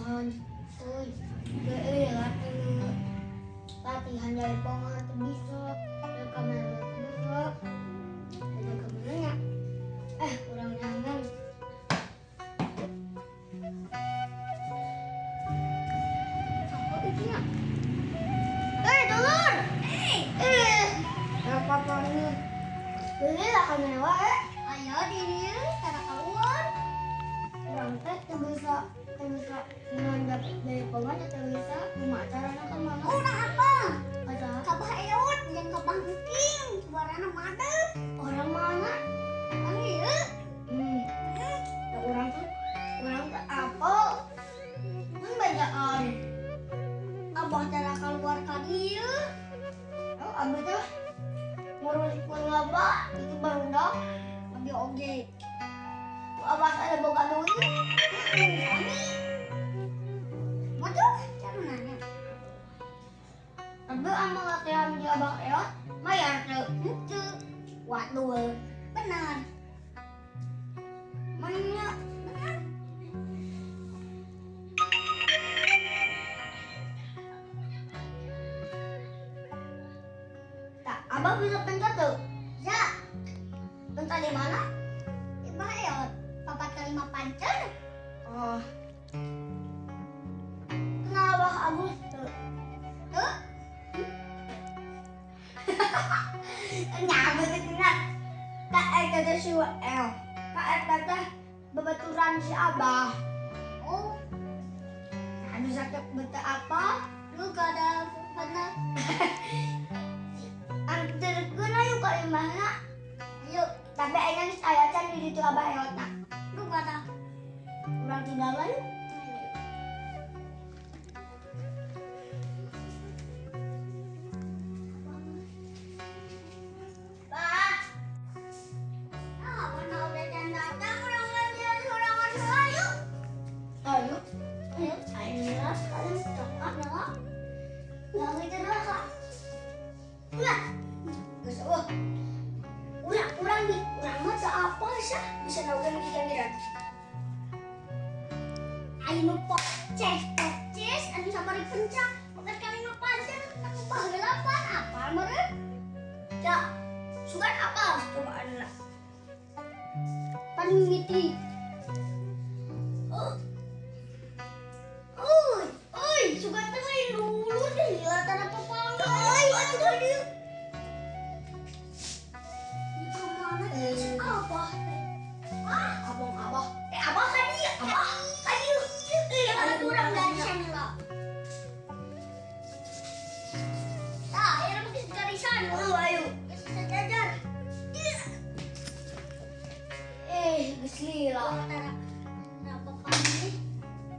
Santuy. Latihan dari pohon bisa. Dari kamera bisa. Dari kameranya. Kurang nyaman. Apa isinya? Dulur! Apa ini? Belilah kamera, Ayo diri, cara keluar. Orang teh bisa menanggap dari pohon atau bisa pemacaran ke mana? Orang apa? Ada Kabah eot yang kabah kucing. Suaranya madep. orang mana? Panggil. Ya, orang teh apa? Bacaan. Abah cara keluar ka dieu. Abah teh ngurus apa? Itu baru dah. Lagi oge. Abah ada boga duit. Kami. Maju cara nanya. Abah amal latihan di abah eot, mayar tuh. Henteu. Waduh, Benar. mana? Benar. Tak, abah bisa pencet tuh. Ya. Pencet di mana? Abah eot. 4 kali 5 pancer. Oh. Kenapa Agus tuh? Tuh. Nyampe ketinggalan. Kak Eka si L. Kak Eka bebaturan si Abah. Oh. Nah, bisa beta apa? Lu gak ada benar. Antar kena yuk ke imahna. Ayo. Tapi ayah saya can di situ Abah Eotna. Lu gak ada. Kurang tinggalan yuk. Bah. Ah, mana udah datang orang lihat orang ayo. Ayo. Ayo. Ayo. Kalian coklat ya. Yang itu dah kak. Nah. Geus eueuh. Urang mah teu apa sih? Bisa naogeun di kamera. Ayo nu poces, anu sabari pencak. 4 kali 5 pancer, anu baheulapan apa meureun? Ya, sugan apa cobaan lah. Pan mimiti. Sugan teh lain dulu deh, latan apa pangga. Aduh dia. Di kemana sih apa? Abang abah. Abah kan dia. Abah. Ayo, ada kurang dari sana lah. Nah, ya mungkin dari sana. Ayo. Sejajar. Geus lila. Kenapa kami?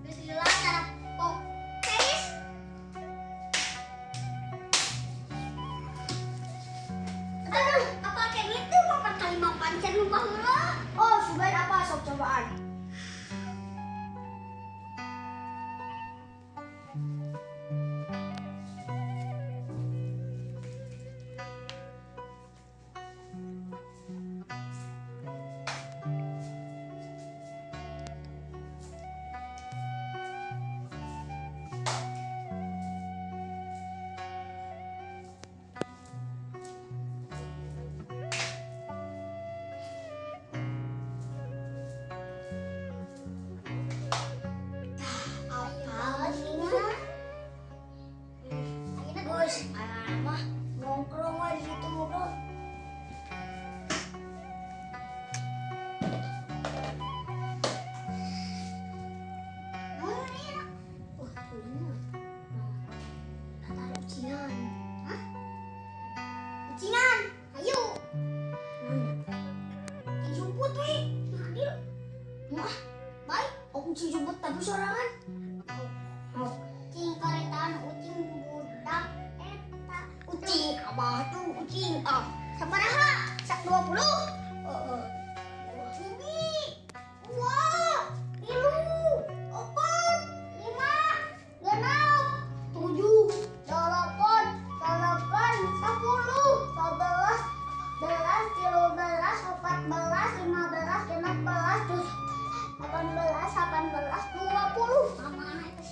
Bismillah cara pokes. Aduh, apa kayak gitu? 4 kali 5 pancer lu baheula. Oh, sugan apa sok cobaan? Apa sih? Ayeuna Gus, mah nongkrong aja di situ ngobrol. Taruh ucinan. Hah? Kucingan, ayo. Dijemput we. Hadir. Mah, Baik. uci jemput tapi sorangan. Oh. Cing karetaan ucing budak eta. Ucing abah tuh ucing Sabaraha? 20. Ini. 2. 3. 4. 5. 6. 7. 8. 8. 10. 11. 12. 13. 14. 15. 16. 17. 18. 20. Mama itu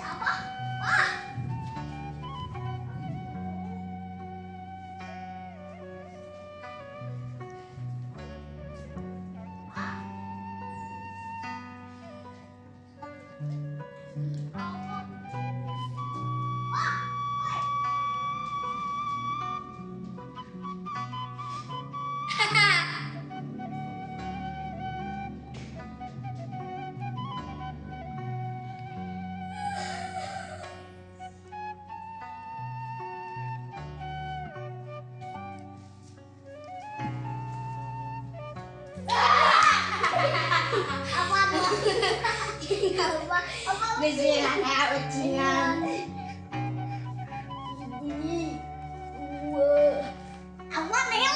Apa? Bisihan ya ucingan. Awak mele.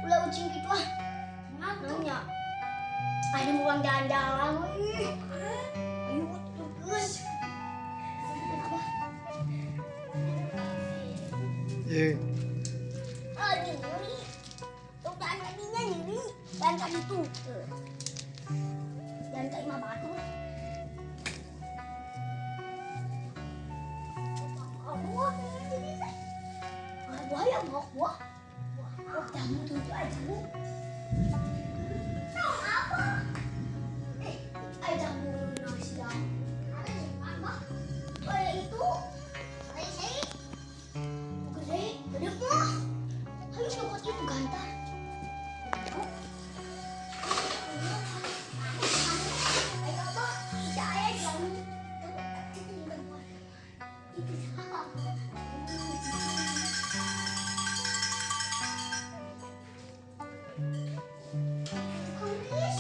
Ulah ucing gitu ah. Nanya. Ada pulang jalan-jalan. Ayo terus. Aduh, nyeri. Tuh dan kakinya nyeri. Dan kaki tuh. Dan kaki mah batu. Buaya mau buah. Kamu tuh aja bu. Apa? Aja bu nasi dah. Ada di apa? Kayak itu. Kayak saya. Gede, gede mah. Ayo nyokot itu gantar. Kayak apa? Saya yang itu siapa? Kumis.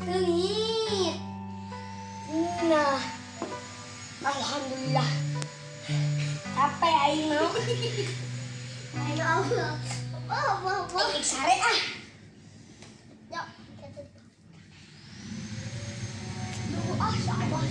Tengit. Nah. Alhamdulillah. Capek aing mau. Ayo apa? Sare ah. Yuk, sabar.